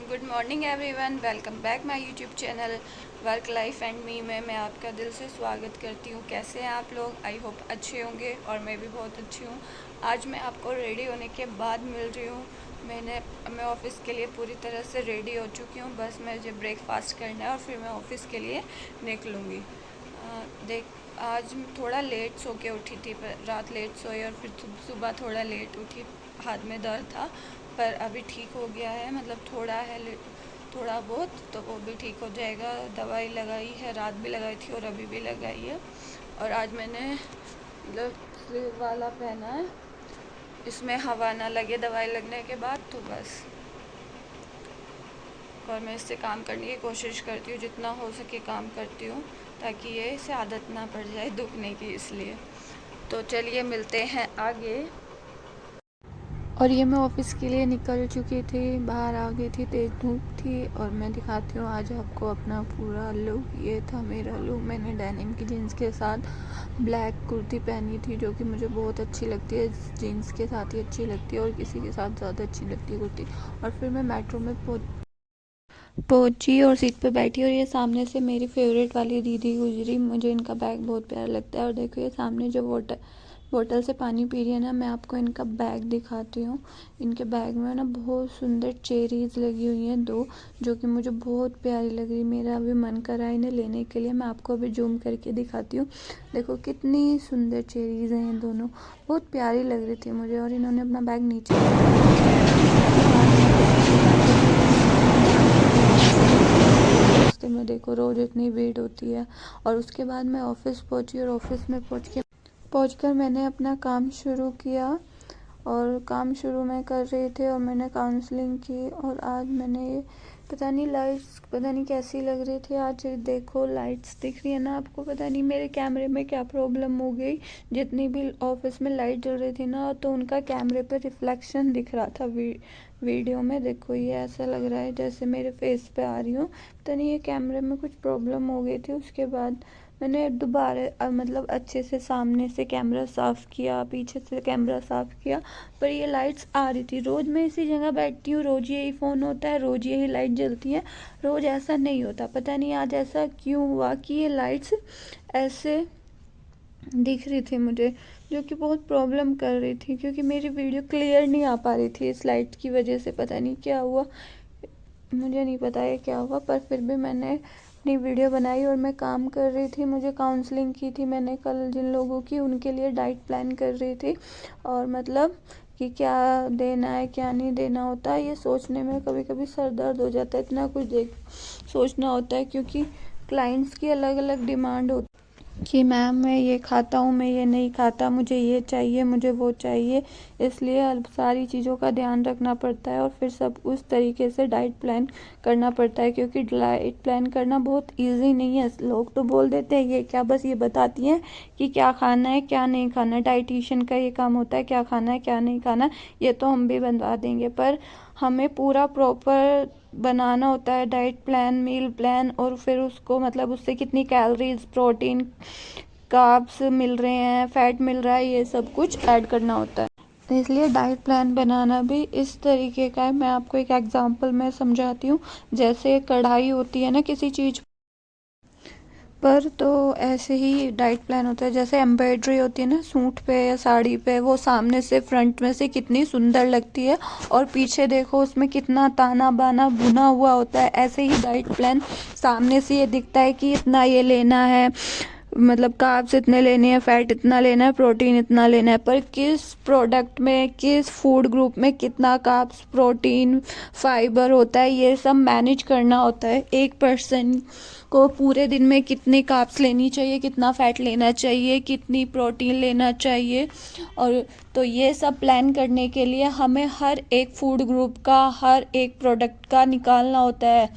Good morning everyone, welcome back my YouTube channel work life and me में मैं आपका दिल से स्वागत करती हूँ। कैसे हैं आप लोग? आई होप अच्छे होंगे और मैं भी बहुत अच्छी हूँ। आज मैं आपको रेडी होने के बाद मिल रही हूँ। मैं ऑफ़िस के लिए पूरी तरह से रेडी हो चुकी हूँ। बस मुझे ब्रेकफास्ट करना है और फिर मैं ऑफ़िस के लिए निकलूँगी। आज थोड़ा लेट सो के उठी थी, पर रात लेट सोई और फिर सुबह थोड़ा लेट उठी। हाथ में दर्द था पर अभी ठीक हो गया है, मतलब थोड़ा बहुत, तो वो भी ठीक हो जाएगा। दवाई लगाई है, रात भी लगाई थी और अभी भी लगाई है। और आज मैंने मतलब स्लीव वाला पहना है, इसमें हवा ना लगे दवाई लगने के बाद, तो बस। और मैं इससे काम करने की कोशिश करती हूँ, जितना हो सके काम करती हूँ ताकि ये इसे आदत ना पड़ जाए दुखने की, इसलिए। तो चलिए मिलते हैं आगे। और ये मैं ऑफ़िस के लिए निकल चुकी थी, बाहर आ गई थी, तेज़ धूप थी। और मैं दिखाती हूँ आज आपको अपना पूरा लुक। ये था मेरा लुक। मैंने डेनिम की जीन्स के साथ ब्लैक कुर्ती पहनी थी, जो कि मुझे बहुत अच्छी लगती है। जीन्स के साथ ही अच्छी लगती है और किसी के साथ ज़्यादा अच्छी लगती है कुर्ती। और फिर मैं मेट्रो में पहुंची और सीट पे बैठी, और ये सामने से मेरी फेवरेट वाली दीदी गुजरी। मुझे इनका बैग बहुत प्यारा लगता है। और देखो ये सामने जो बोतल से पानी पी रही है ना, मैं आपको इनका बैग दिखाती हूँ। इनके बैग में ना बहुत सुंदर चेरीज़ लगी हुई हैं, दो, जो कि मुझे बहुत प्यारी लग रही। मेरा अभी मन कर रहा है इन्हें लेने के लिए। मैं आपको अभी जूम करके दिखाती हूँ। देखो कितनी सुंदर चेरीज़ हैं ये दोनों, बहुत प्यारी लग रही थी मुझे। और इन्होंने अपना बैग नीचे रास्ते में देखो रोज़ इतनी भीड़ होती है। और उसके बाद मैं ऑफ़िस पहुंची और ऑफ़िस में पहुंचकर मैंने अपना काम शुरू किया। और काम शुरू मैं कर रही थी और मैंने काउंसलिंग की। और आज मैंने पता नहीं लाइट्स पता नहीं कैसी लग रही थी। आज देखो लाइट्स दिख रही है ना आपको? पता नहीं मेरे कैमरे में क्या प्रॉब्लम हो गई। जितनी भी ऑफिस में लाइट जल रही थी ना, तो उनका कैमरे पर रिफ्लेक्शन दिख रहा था वीडियो में। देखो ये ऐसा लग रहा है जैसे मेरे फेस पे आ रही हूँ। पता नहीं ये कैमरे में कुछ प्रॉब्लम हो गई थी। उसके बाद मैंने दोबारा मतलब अच्छे से सामने से कैमरा साफ़ किया, पीछे से कैमरा साफ़ किया, पर ये लाइट्स आ रही थी। रोज़ मैं इसी जगह बैठती हूँ, रोज़ यही फ़ोन होता है, रोज़ यही लाइट जलती है, रोज़ ऐसा नहीं होता। पता नहीं आज ऐसा क्यों हुआ कि ये लाइट्स ऐसे दिख रही थी मुझे, जो कि बहुत प्रॉब्लम कर रही थी, क्योंकि मेरी वीडियो क्लियर नहीं आ पा रही थी इस लाइट की वजह से। पता नहीं क्या हुआ, मुझे नहीं पता है क्या हुआ, पर फिर भी मैंने अपनी वीडियो बनाई और मैं काम कर रही थी। मुझे काउंसलिंग की थी मैंने कल जिन लोगों की, उनके लिए डाइट प्लान कर रही थी। और मतलब कि क्या देना है क्या नहीं देना होता है, ये सोचने में कभी कभी सर दर्द हो जाता है। इतना कुछ सोचना होता है, क्योंकि क्लाइंट्स की अलग अलग डिमांड होती है कि मैम मैं ये खाता हूँ, मैं ये नहीं खाता, मुझे ये चाहिए, मुझे वो चाहिए। इसलिए सारी चीज़ों का ध्यान रखना पड़ता है और फिर सब उस तरीके से डाइट प्लान करना पड़ता है। क्योंकि डाइट प्लान करना बहुत इजी नहीं है। लोग तो बोल देते हैं ये क्या, बस ये बताती हैं कि क्या खाना है क्या नहीं खाना। डाइटिशियन का ये काम होता है क्या खाना है क्या नहीं खाना, ये तो हम भी बनवा देंगे, पर हमें पूरा प्रॉपर बनाना होता है डाइट प्लान, मील प्लान। और फिर उसको मतलब उससे कितनी कैलोरीज, प्रोटीन, कार्ब्स मिल रहे हैं, फैट मिल रहा है, ये सब कुछ ऐड करना होता है। इसलिए डाइट प्लान बनाना भी इस तरीके का है। मैं आपको एक एग्जांपल में समझाती हूँ। जैसे कढ़ाई होती है ना किसी चीज़ पर, तो ऐसे ही डाइट प्लान होता है। जैसे एम्ब्रॉयडरी होती है ना सूट पे या साड़ी पे, वो सामने से फ्रंट में से कितनी सुंदर लगती है और पीछे देखो उसमें कितना ताना बाना बुना हुआ होता है। ऐसे ही डाइट प्लान सामने से ये दिखता है कि इतना ये लेना है, मतलब कार्ब्स इतने लेने हैं, फैट इतना लेना है, प्रोटीन इतना लेना है, पर किस प्रोडक्ट में, किस फूड ग्रुप में कितना कार्ब्स, प्रोटीन, फाइबर होता है, ये सब मैनेज करना होता है। एक पर्सन को पूरे दिन में कितनी कार्ब्स लेनी चाहिए, कितना फैट लेना चाहिए, कितनी प्रोटीन लेना चाहिए। और तो ये सब प्लान करने के लिए हमें हर एक फूड ग्रुप का, हर एक प्रोडक्ट का निकालना होता है।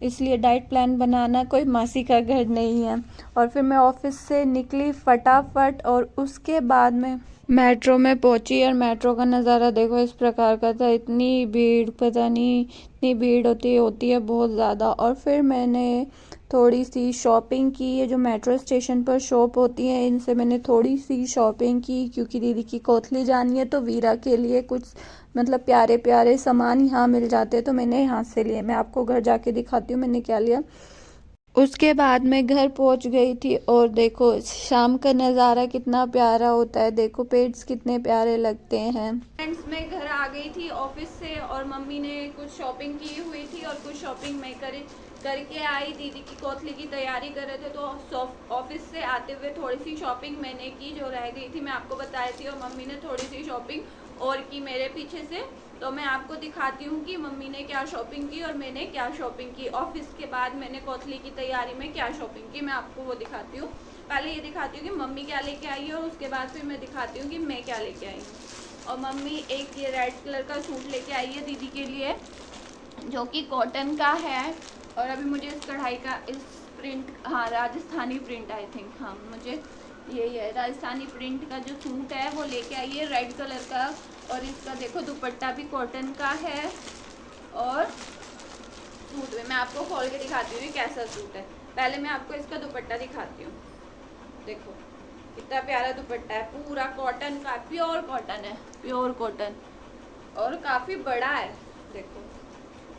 इसलिए डाइट प्लान बनाना कोई मासी का घर नहीं है। और फिर मैं ऑफिस से निकली फटाफट और उसके बाद में मेट्रो में पहुंची। और मेट्रो का नज़ारा देखो इस प्रकार का था। इतनी भीड़, पता नहीं इतनी भीड़ होती है बहुत ज़्यादा। और फिर मैंने थोड़ी सी शॉपिंग की। ये जो मेट्रो स्टेशन पर शॉप होती है इनसे मैंने थोड़ी सी शॉपिंग की, क्योंकि दीदी की कोथली जानी है तो वीरा के लिए कुछ मतलब प्यारे प्यारे सामान यहाँ मिल जाते हैं, तो मैंने यहाँ से लिए। मैं आपको घर जाके दिखाती हूँ मैंने क्या लिया। उसके बाद मैं घर पहुंच गई थी और देखो शाम का नज़ारा कितना प्यारा होता है, देखो पेड्स कितने प्यारे लगते हैं। फ्रेंड्स मैं घर आ गई थी ऑफिस से और मम्मी ने कुछ शॉपिंग की हुई थी और कुछ शॉपिंग मैं करके आई। दीदी की कोथली की तैयारी कर रहे थे तो ऑफिस से आते हुए थोड़ी सी शॉपिंग मैंने की जो रह गई थी, मैं आपको बताई थी, और मम्मी ने थोड़ी सी शॉपिंग और की मेरे पीछे से। तो मैं आपको दिखाती हूँ कि मम्मी ने क्या शॉपिंग की और मैंने क्या शॉपिंग की। ऑफिस के बाद मैंने कोथली की तैयारी में क्या शॉपिंग की मैं आपको वो दिखाती हूँ। पहले ये दिखाती हूँ कि मम्मी क्या लेके आई है और उसके बाद फिर मैं दिखाती हूँ कि मैं क्या लेके आई हूँ। और मम्मी एक ये रेड कलर का सूट लेके आई है दीदी के लिए जो कि कॉटन का है। और अभी मुझे इस कढ़ाई का इस प्रिंट, हाँ राजस्थानी प्रिंट आई थिंक, हाँ मुझे यही है राजस्थानी प्रिंट का जो सूट है वो लेके आई है रेड कलर का। और इसका देखो दुपट्टा भी कॉटन का है और सूट में मैं आपको खोल के दिखाती हूँ कैसा सूट है। पहले मैं आपको इसका दुपट्टा दिखाती हूँ, देखो इतना प्यारा दुपट्टा है, पूरा कॉटन का, प्योर कॉटन है, प्योर कॉटन, और काफ़ी बड़ा है, देखो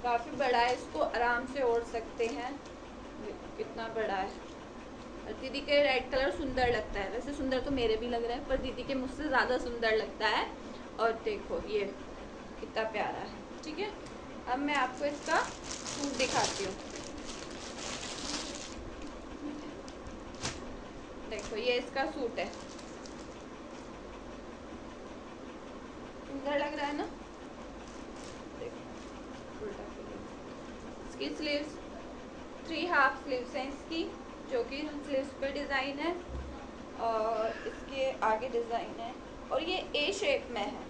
काफ़ी बड़ा है, इसको आराम से ओढ़ सकते हैं, कितना बड़ा है। और दीदी के रेड कलर सुंदर लगता है, वैसे सुंदर तो मेरे भी लग रहा है पर दीदी के मुझसे ज़्यादा सुंदर लगता है। और देखो ये कितना प्यारा है, ठीक है। अब मैं आपको इसका सूट दिखाती हूँ, देखो ये इसका सूट है, सुंदर लग रहा है ना। देखो इसकी स्लीव्स 3 हाफ स्लीव्स हैं इसकी, जो कि स्लीव्स पे डिज़ाइन है और इसके आगे डिज़ाइन है, और ये ए शेप में है,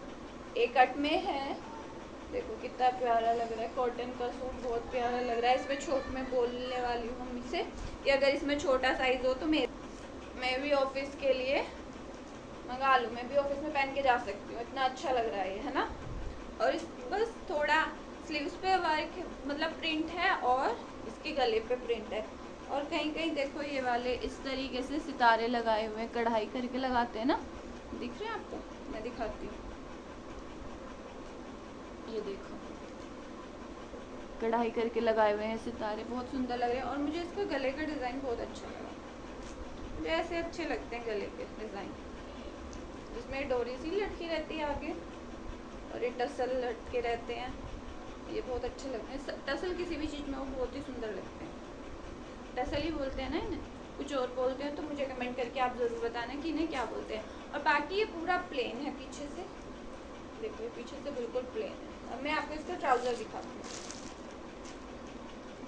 ए कट में है। देखो कितना प्यारा लग रहा है, कॉटन का सूट बहुत प्यारा लग रहा है। इसमें छोट में बोलने वाली हूँ मम्मी से कि अगर इसमें छोटा साइज़ हो तो मैं भी ऑफिस के लिए मंगा लूँ, मैं भी ऑफिस में पहन के जा सकती हूँ, इतना अच्छा लग रहा है ये, है ना। और इस बस थोड़ा स्लीव्स पे वर्क मतलब प्रिंट है और इसके गले पे प्रिंट है, और कहीं कहीं देखो ये वाले इस तरीके से सितारे लगाए हुए हैं, कढ़ाई करके लगाते हैं ना, दिख रहे हैं आपको, मैं दिखाती हूँ, ये देखो कढ़ाई करके लगाए हुए हैं सितारे, बहुत सुंदर लग रहे हैं। और मुझे इसका गले का डिज़ाइन बहुत अच्छा लगा, मुझे ऐसे अच्छे लगते हैं गले के डिज़ाइन, जिसमें डोरी सी लटकी रहती है आगे और ये टसल लटके रहते हैं, ये बहुत अच्छे लगते हैं। टसल किसी भी चीज़ में वो बहुत ही सुंदर लगते हैं, टसल ही बोलते हैं ना इन्हें, कुछ और बोलते हैं तो मुझे कमेंट करके आप ज़रूर बताना कि इन्हें क्या बोलते हैं। और बाकी ये पूरा प्लेन है पीछे से, देखो ये पीछे से बिल्कुल प्लेन है। अब मैं आपको इसका ट्राउज़र दिखाती हूँ,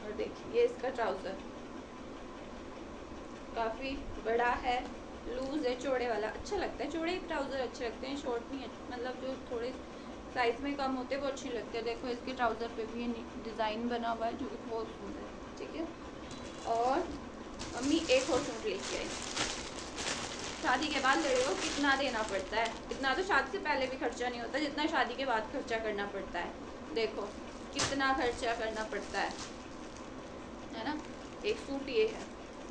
और देखिए ये इसका ट्राउज़र काफ़ी बड़ा है, लूज़ है, चौड़े वाला अच्छा लगता है, चौड़े ट्राउज़र अच्छे लगते हैं, शॉर्ट नहीं है, मतलब जो थोड़े साइज़ में कम होते हैं वो अच्छी लगते हैं। देखो इसके ट्राउज़र पे भी ये डिज़ाइन बना हुआ है जो कि बहुत सुंदर है, ठीक है। और मम्मी एक और सूट लेके आई, शादी के बाद लड़कियों को कितना देना पड़ता है, इतना तो शादी से पहले भी खर्चा नहीं होता जितना शादी के बाद खर्चा करना पड़ता है, देखो कितना खर्चा करना पड़ता है ना। एक सूट ये है,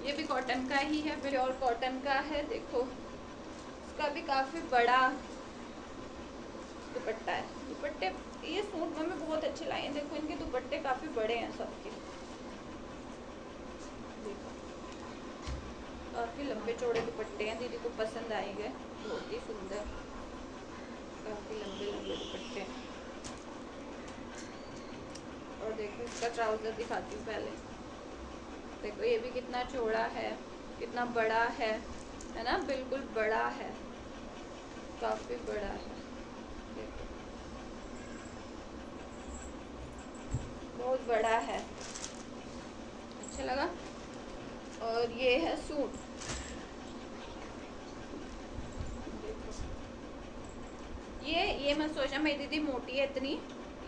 ये भी कॉटन का ही है, प्योर कॉटन का है, देखो इसका भी काफ़ी बड़ा दुपट्टा है। दुपट्टे ये सूट मम्मी बहुत अच्छे लाए हैं, देखो इनके दुपट्टे काफ़ी बड़े हैं सबके, देखो काफ़ी लंबे चौड़े दुपट्टे हैं, दीदी को पसंद आएंगे, बहुत ही सुंदर, काफ़ी लंबे लंबे दुपट्टे हैं। और देखो इसका ट्राउज़र दिखाती हूँ पहले, देखो ये भी कितना चौड़ा है, कितना बड़ा है ना, बिल्कुल बड़ा है, काफ़ी बड़ा है, देखो बहुत बड़ा है, अच्छा लगा। और ये है सूट, ये मैं सोचा मेरी दीदी मोटी है इतनी,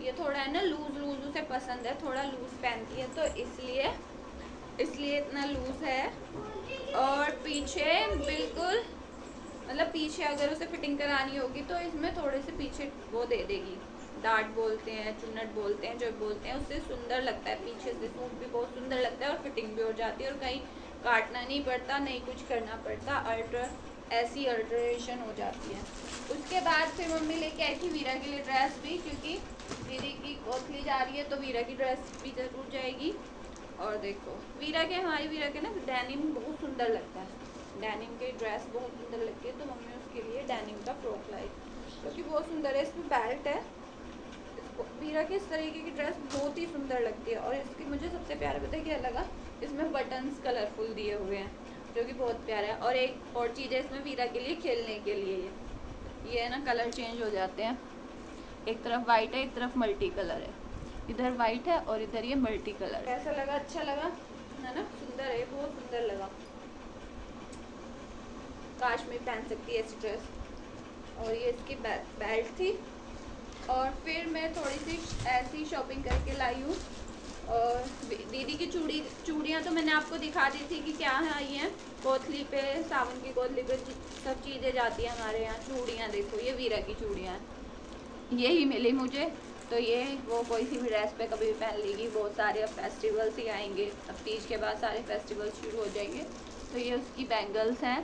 ये थोड़ा है ना लूज लूज उसे पसंद है, थोड़ा लूज पहनती है तो इसलिए इतना लूज है। और पीछे बिल्कुल मतलब पीछे अगर उसे फिटिंग करानी होगी तो इसमें थोड़े से पीछे वो दे देगी, डाट बोलते हैं, चुन्नट बोलते हैं, जो बोलते हैं, उससे सुंदर लगता है। पीछे से सूट भी बहुत सुंदर लगता है और फिटिंग भी हो जाती है और कहीं काटना नहीं पड़ता, नहीं कुछ करना पड़ता, ऐसी अल्ट्रेशन हो जाती है। उसके बाद फिर मम्मी लेके आई थी वीरा के लिए ड्रेस भी, क्योंकि दीदी की कोथली जा रही है तो वीरा की ड्रेस भी जरूर जाएगी। और देखो हमारी वीरा के ना डेनिम बहुत सुंदर लगता है, डेनिम की ड्रेस बहुत सुंदर लगती है, तो मम्मी उसके लिए डेनिम का फ्रॉक लाई, क्योंकि बहुत सुंदर है। इसमें बेल्ट है, वीरा की इस तरीके की ड्रेस बहुत ही सुंदर लगती है। और इसकी मुझे सबसे प्यारा पता है क्या लगा, इसमें बटन्स कलरफुल दिए हुए हैं, जो कि बहुत प्यारा है। और एक और चीज़ है इसमें वीरा के लिए खेलने के लिए, ये है ना, कलर चेंज हो जाते हैं, एक तरफ वाइट है, एक तरफ मल्टी कलर है, इधर वाइट है और इधर ये मल्टी कलर है। कैसा लगा? अच्छा लगा है ना, सुंदर है, बहुत सुंदर लगा। काश में पहन सकती है ऐसी ड्रेस। और ये इसकी बेल्ट थी। और फिर मैं थोड़ी सी ऐसी शॉपिंग करके लाई हूँ। और दीदी की चूड़ियाँ तो मैंने आपको दिखा दी थी कि क्या है, आई हैं कोथली पे, सावन की कोथली पे सब चीज़ें जाती हैं हमारे यहाँ। चूड़ियाँ देखो, ये वीरा की चूड़ियाँ हैं, यही मिली मुझे, तो ये वो कोई सी भी ड्रेस पे कभी भी पहन लेगी। बहुत सारे अब फेस्टिवल्स ही आएंगे, अब तीज के बाद सारे फेस्टिवल्स शुरू हो जाएंगे। तो ये उसकी बैंगल्स हैं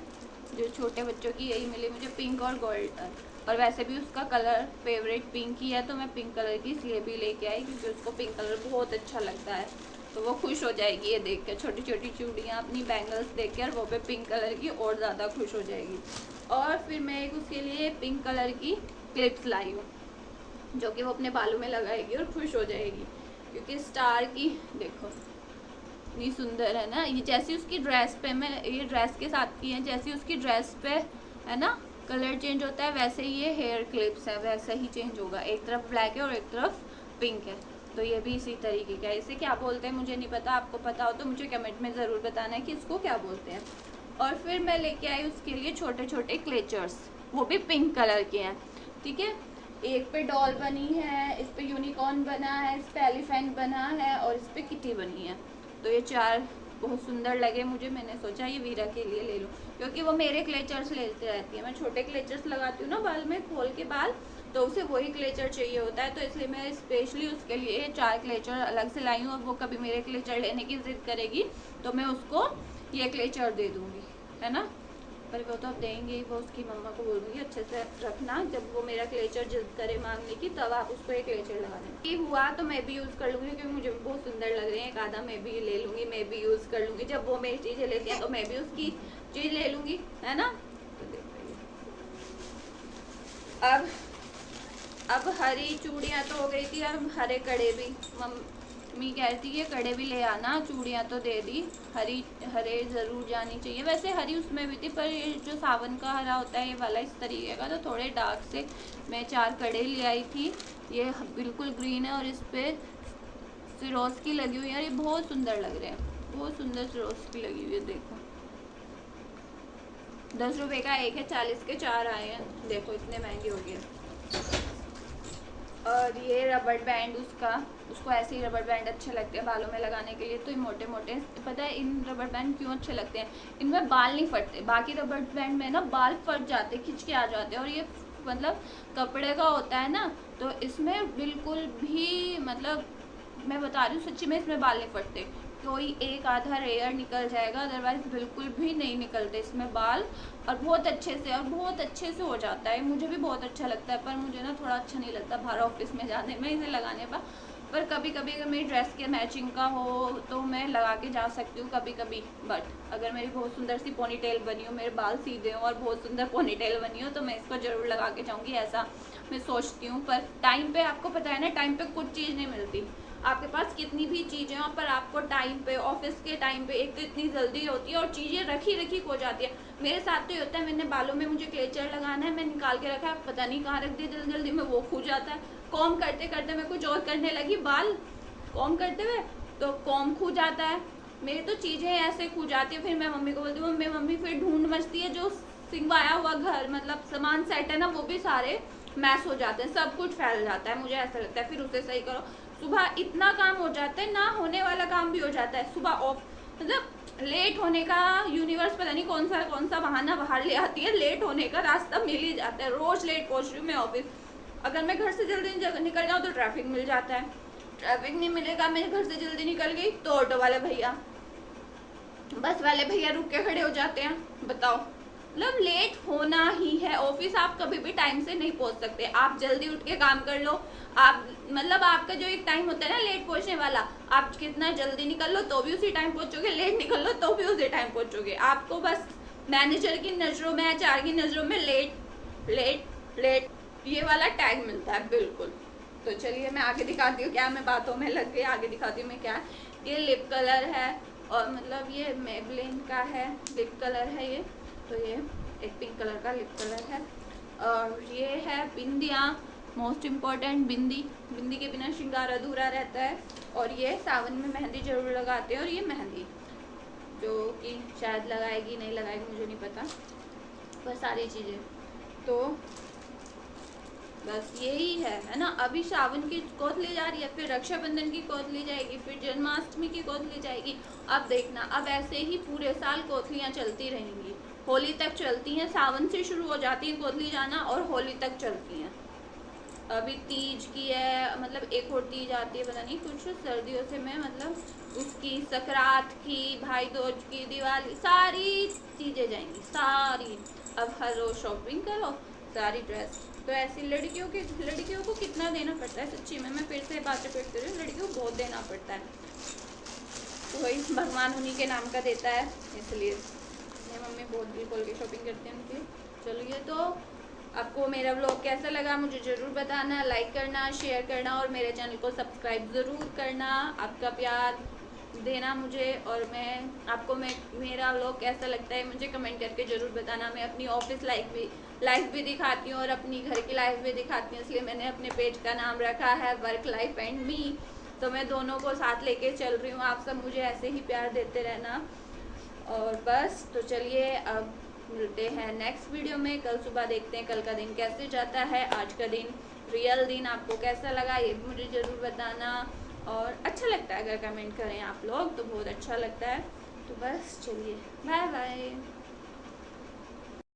जो छोटे बच्चों की, यही मिली मुझे, पिंक और गोल्डन। और वैसे भी उसका कलर फेवरेट पिंक ही है, तो मैं पिंक कलर की इसलिए भी लेके आई, क्योंकि उसको पिंक कलर बहुत अच्छा लगता है, तो वो खुश हो जाएगी ये देख कर। छोटी छोटी चूड़ियाँ अपनी बैंगल्स देख कर वो पे पिंक कलर की और ज़्यादा खुश हो जाएगी। और फिर मैं एक उसके लिए पिंक कलर की क्लिप्स लाई हूँ, जो कि वो अपने बालों में लगाएगी और खुश हो जाएगी, क्योंकि स्टार की देखो इतनी सुंदर है ना। ये जैसी उसकी ड्रेस पे, मैं ये ड्रेस के साथ की है, जैसी उसकी ड्रेस पे है ना कलर चेंज होता है, वैसे ही ये हेयर क्लिप्स है वैसा ही चेंज होगा। एक तरफ ब्लैक है और एक तरफ पिंक है, तो ये भी इसी तरीके का है। इसे क्या बोलते हैं मुझे नहीं पता, आपको पता हो तो मुझे कमेंट में ज़रूर बताना है कि इसको क्या बोलते हैं। और फिर मैं लेके आई उसके लिए छोटे छोटे क्लेचर्स, वो भी पिंक कलर के हैं, ठीक है। एक पे डॉल बनी है, इस पे यूनिकॉर्न बना है, इस पे एलिफेंट बना है और इस पे किटी बनी है। तो ये चार बहुत सुंदर लगे मुझे, मैंने सोचा ये वीरा के लिए ले लूँ, क्योंकि वो मेरे क्लेचर्स लेते रहती है। मैं छोटे क्लेचर्स लगाती हूँ ना बाल में, खोल के बाल, तो उसे वही क्लेचर चाहिए होता है, तो इसलिए मैं स्पेशली उसके लिए 4 क्लेचर अलग से लाई हूँ। और वो कभी मेरे क्लेचर लेने की जिद करेगी तो मैं उसको ये क्लेचर दे दूँगी, है ना। पर वो तो अब देंगे, वो उसकी मम्मा को बोलूँगी अच्छे से रखना, जब वो मेरा क्लेचर जिद करे मांगने की तब आप उसको एक क्लेचर लगा देना। ये हुआ तो मैं भी यूज़ कर लूँगी, क्योंकि मुझे भी बहुत सुंदर लग रहे हैं। एक आधा मैं भी ले लूँगी, मैं भी यूज़ कर लूँगी। जब वो मेरी चीज़ें लेती है तो मैं भी उसकी चीज़ ले लूँगी, है ना। तो देखिए अब हरी चूड़ियाँ तो हो गई थी, अब हरे कड़े भी मम्मी कहती है कड़े भी ले आना, चूड़ियाँ तो दे दी, हरे ज़रूर जानी चाहिए। वैसे हरी उसमें भी थी, पर ये जो सावन का हरा होता है ये वाला इस तरीके का, तो थोड़े डार्क से मैं 4 कड़े ले आई थी। ये बिल्कुल ग्रीन है और इस पर सिरोज की लगी हुई है, ये बहुत सुंदर लग रहे हैं, बहुत सुंदर सिरोज की लगी हुई है। देखो 10 रुपये का एक है, 40 के 4 आए हैं, देखो इतने महंगे हो गए। और ये रबड़ बैंड उसको ऐसे ही रबड़ बैंड अच्छे लगते हैं बालों में लगाने के लिए, तो ये मोटे मोटे, पता है इन रबड़ बैंड क्यों अच्छे लगते हैं, इनमें बाल नहीं फटते। बाकी रबड़ बैंड में ना बाल फट जाते, खिंच के आ जाते हैं, और ये मतलब कपड़े का होता है ना, तो इसमें बिल्कुल भी, मतलब मैं बता रही हूँ सच्ची में, इसमें बाल नहीं फटते। कोई एक आधा रेयर निकल जाएगा, अदरवाइज बिल्कुल भी नहीं निकलते इसमें बाल, और बहुत अच्छे से हो जाता है। मुझे भी बहुत अच्छा लगता है, पर मुझे ना थोड़ा अच्छा नहीं लगता बाहर ऑफिस में जाने में इसे लगाने पर कभी कभी अगर मेरी ड्रेस के मैचिंग का हो तो मैं लगा के जा सकती हूँ कभी कभी। बट अगर मेरी बहुत सुंदर सी पोनी टेल बनी हो, मेरे बाल सीधे हों और बहुत सुंदर पोनी टेल बनी हो, तो मैं इसको ज़रूर लगा के जाऊँगी, ऐसा मैं सोचती हूँ। पर टाइम पे, आपको पता है ना, टाइम पे कुछ चीज़ नहीं मिलती। आपके पास कितनी भी चीज़ें हो, पर आपको टाइम पे, ऑफिस के टाइम पे, एक तो इतनी जल्दी होती है और चीज़ें रखी हो जाती है। मेरे साथ तो ये होता है, मैंने बालों में मुझे क्लेचर लगाना है, मैं निकाल के रखा, पता नहीं कहाँ रख दिया जल्दी में, वो खो जाता है। कॉम करते करते मैं कुछ और करने लगी, बाल कॉम करते हुए, तो कॉम खो जाता है। मेरी तो चीज़ें ऐसे खो जाती है। फिर मैं मम्मी को बोलती हूँ, मम्मी फिर ढूंढ मचती है, जो सिंगवाया हुआ घर, मतलब सामान सेट है ना, वो भी सारे मैस हो जाते हैं, सब कुछ फैल जाता है। मुझे ऐसा लगता है फिर उसे सही करो। सुबह इतना काम हो जाता है, ना होने वाला काम भी हो जाता है। सुबह ऑफ, मतलब लेट होने का यूनिवर्स पता नहीं कौन सा बहाना बाहर ले आती है, लेट होने का रास्ता मिल ही जाता है। रोज लेट पहुंच रही हूँ मैं ऑफिस। अगर मैं घर से जल्दी निकल जाऊँ तो ट्रैफिक मिल जाता है, ट्रैफिक नहीं मिलेगा, मैं घर से जल्दी निकल गई तो ऑटो वाले भैया, बस वाले भैया रुक के खड़े हो जाते हैं। बताओ, मतलब लेट होना ही है। ऑफिस आप कभी भी टाइम से नहीं पहुंच सकते। आप जल्दी उठ के काम कर लो, आप मतलब आपका जो एक टाइम होता है ना लेट पहुंचने वाला, आप कितना जल्दी निकल लो तो भी उसी टाइम पहुंचोगे, लेट निकल लो तो भी उसी टाइम पहुंचोगे। आपको बस मैनेजर की नज़रों में, एचआर की नज़रों में लेट लेट लेट ये वाला टैग मिलता है बिल्कुल। तो चलिए मैं आगे दिखाती हूँ, क्या मैं बातों में लग गई, आगे दिखाती हूँ मैं क्या। ये लिप कलर है और मतलब ये मेबलिन का है लिप कलर है ये। तो ये एक पिंक कलर का लिप कलर है और ये है बिंदियाँ, मोस्ट इम्पॉर्टेंट बिंदी। बिंदी के बिना श्रृंगार अधूरा रहता है। और ये सावन में मेहंदी जरूर लगाते हैं, और ये मेहंदी जो कि शायद लगाएगी नहीं लगाएगी मुझे नहीं पता, पर सारी चीज़ें तो बस यही है ना। अभी सावन की कोतली जा रही है, फिर रक्षाबंधन की कोतली जाएगी, फिर जन्माष्टमी की कोतली जाएगी। अब देखना, अब ऐसे ही पूरे साल कोतलियाँ चलती रहेंगी, होली तक चलती हैं। सावन से शुरू हो जाती है कोतली जाना और होली तक चलती हैं। अभी तीज की है, मतलब एक और तीज आती है, पता नहीं कुछ सर्दियों से मैं मतलब उसकी, सकरात की, भाई दूज की, दिवाली, सारी चीज़ें जाएंगी सारी। अब हर रोज शॉपिंग करो, सारी ड्रेस। तो ऐसी लड़कियों को कितना देना पड़ता है सच्ची में, मैं फिर से बातें करती रही हूँ, लड़कियों को बहुत देना पड़ता है। तो वही भगवान उन्हीं के नाम का देता है, इसलिए मेरी मम्मी बहुत दिल खोल के शॉपिंग करती है उनकी। चलिए, तो आपको मेरा व्लॉग कैसा लगा मुझे ज़रूर बताना, लाइक करना, शेयर करना और मेरे चैनल को सब्सक्राइब ज़रूर करना। आपका प्यार देना मुझे, और मैं आपको मेरा व्लॉग कैसा लगता है मुझे कमेंट करके ज़रूर बताना। मैं अपनी ऑफिस लाइफ भी दिखाती हूँ और अपनी घर की लाइफ भी दिखाती हूँ, इसलिए मैंने अपने पेज का नाम रखा है वर्क लाइफ एंड मी। तो मैं दोनों को साथ लेके चल रही हूँ। आप सब मुझे ऐसे ही प्यार देते रहना। और बस, तो चलिए अब मिलते हैं नेक्स्ट वीडियो में। कल सुबह देखते हैं कल का दिन कैसे जाता है, आज का दिन, रियल दिन आपको कैसा लगा ये भी मुझे ज़रूर बताना। और अच्छा लगता है अगर कमेंट करें आप लोग तो बहुत अच्छा लगता है। तो बस चलिए, बाय बाय।